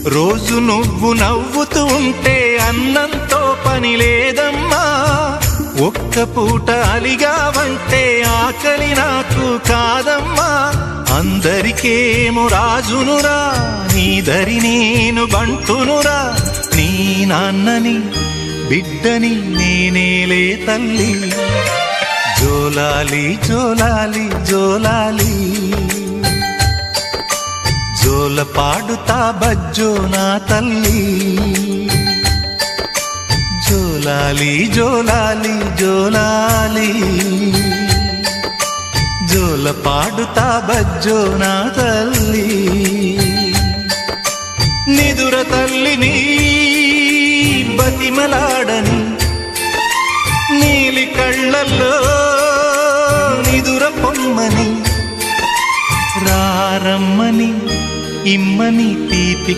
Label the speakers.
Speaker 1: రోజు నువ్వు నవ్వుతూ ఉంటే అన్నంతో పని లేదమ్మా. ఒక్క పూట అలిగావంటే ఆకలి నాకు కాదమ్మా. అందరికేమో రాజునురా, నీ దరి నేను బంటునురా. నీ నాన్నని బిడ్డని నేనేలే తల్లి. జోలాలి జోలాలి జోలాలి, జోల పాడుతా బజ్జో నా తల్లి. జోలాలి జోలాలి జోలాలి, జోల పాడుతా బజ్జో నా తల్లి. నిదుర తల్లిని బతిమలాడని, నీలి కళ్ళల్లో నిదుర పొమ్మని, రారమ్మని ఇమ్మని తీపి